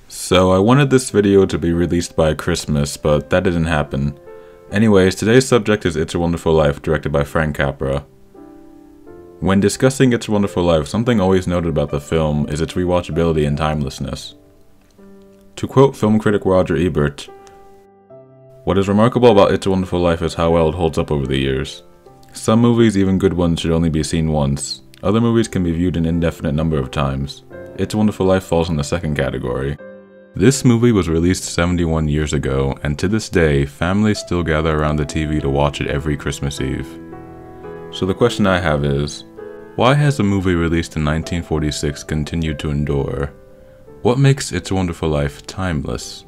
So I wanted this video to be released by Christmas, but that didn't happen. Anyways, today's subject is It's a Wonderful Life, directed by Frank Capra. When discussing It's a Wonderful Life, something always noted about the film is its rewatchability and timelessness. To quote film critic Roger Ebert, "What is remarkable about It's a Wonderful Life is how well it holds up over the years. Some movies, even good ones, should only be seen once. Other movies can be viewed an indefinite number of times. It's a Wonderful Life falls in the second category." This movie was released 71 years ago, and to this day, families still gather around the TV to watch it every Christmas Eve. So the question I have is, why has a movie released in 1946 continued to endure? What makes It's a Wonderful Life timeless?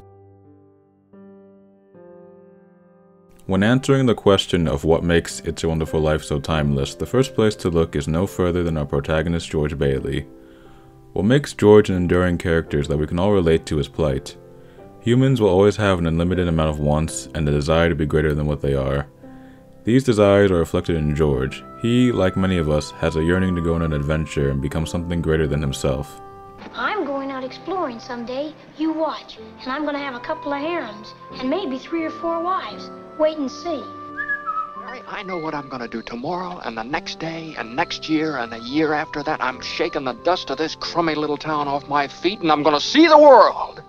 When answering the question of what makes It's a Wonderful Life so timeless, the first place to look is no further than our protagonist George Bailey. What makes George an enduring character is that we can all relate to his plight. Humans will always have an unlimited amount of wants and a desire to be greater than what they are. These desires are reflected in George. He, like many of us, has a yearning to go on an adventure and become something greater than himself. I'm going out exploring someday, you watch, and I'm going to have a couple of harems, and maybe 3 or 4 wives. Wait and see. I know what I'm gonna do tomorrow, and the next day, and next year, and a year after that. I'm shaking the dust of this crummy little town off my feet, and I'm gonna see the world!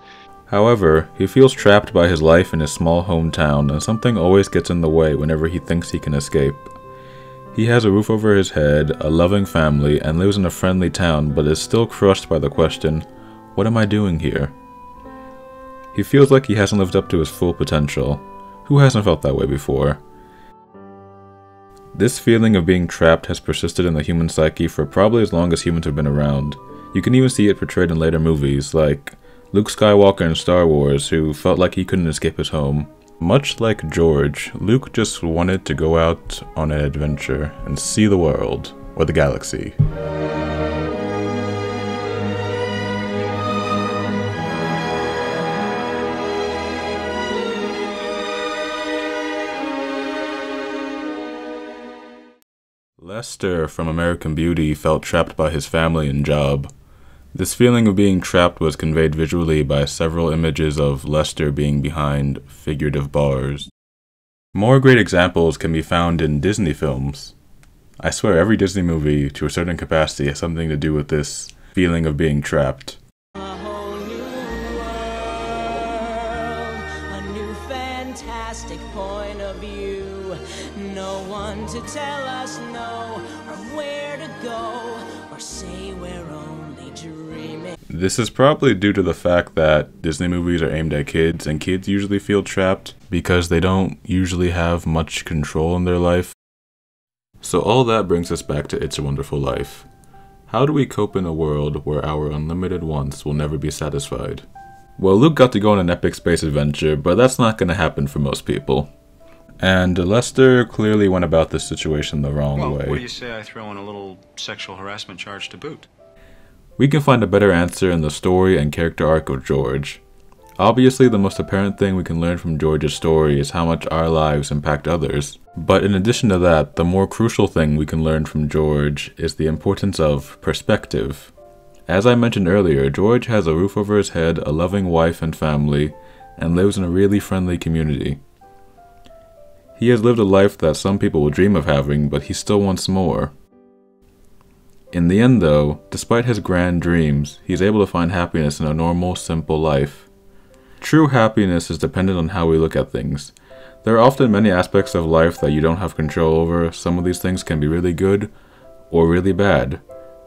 However, he feels trapped by his life in his small hometown, and something always gets in the way whenever he thinks he can escape. He has a roof over his head, a loving family, and lives in a friendly town, but is still crushed by the question, what am I doing here? He feels like he hasn't lived up to his full potential. Who hasn't felt that way before? This feeling of being trapped has persisted in the human psyche for probably as long as humans have been around. You can even see it portrayed in later movies, like Luke Skywalker in Star Wars, who felt like he couldn't escape his home. Much like George, Luke just wanted to go out on an adventure and see the world, or the galaxy. Lester from American Beauty felt trapped by his family and job. This feeling of being trapped was conveyed visually by several images of Lester being behind figurative bars. More great examples can be found in Disney films. I swear every Disney movie, to a certain capacity, has something to do with this feeling of being trapped. A whole new world, a new fantastic point of view. No one to tell us no, or where to go, or say we're only dreaming. This is probably due to the fact that Disney movies are aimed at kids, and kids usually feel trapped because they don't usually have much control in their life. So all that brings us back to It's a Wonderful Life. How do we cope in a world where our unlimited wants will never be satisfied? Well, Luke got to go on an epic space adventure, but that's not going to happen for most people. And Lester clearly went about this situation the wrong way. What do you say I throw in a little sexual harassment charge to boot? We can find a better answer in the story and character arc of George. Obviously, the most apparent thing we can learn from George's story is how much our lives impact others. But in addition to that, the more crucial thing we can learn from George is the importance of perspective. As I mentioned earlier, George has a roof over his head, a loving wife and family, and lives in a really friendly community. He has lived a life that some people will dream of having, but he still wants more. In the end though, despite his grand dreams, he's able to find happiness in a normal, simple life. True happiness is dependent on how we look at things. There are often many aspects of life that you don't have control over. Some of these things can be really good, or really bad.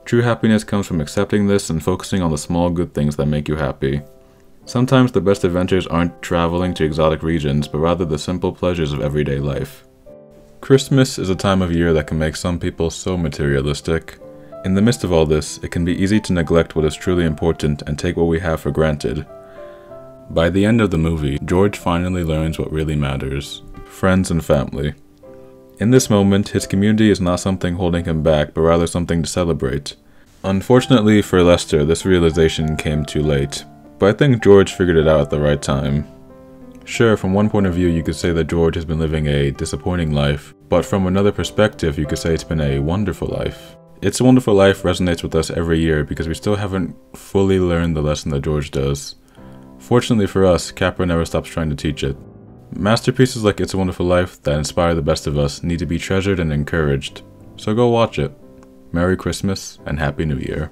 True happiness comes from accepting this and focusing on the small good things that make you happy. Sometimes the best adventures aren't traveling to exotic regions, but rather the simple pleasures of everyday life. Christmas is a time of year that can make some people so materialistic. In the midst of all this, it can be easy to neglect what is truly important and take what we have for granted. By the end of the movie, George finally learns what really matters: friends and family. In this moment, his community is not something holding him back, but rather something to celebrate. Unfortunately for Lester, this realization came too late. But I think George figured it out at the right time. Sure, from one point of view you could say that George has been living a disappointing life, but from another perspective you could say it's been a wonderful life. It's a Wonderful Life resonates with us every year because we still haven't fully learned the lesson that George does. Fortunately for us, Capra never stops trying to teach it. Masterpieces like It's a Wonderful Life that inspire the best of us need to be treasured and encouraged, so go watch it. Merry Christmas and Happy New Year.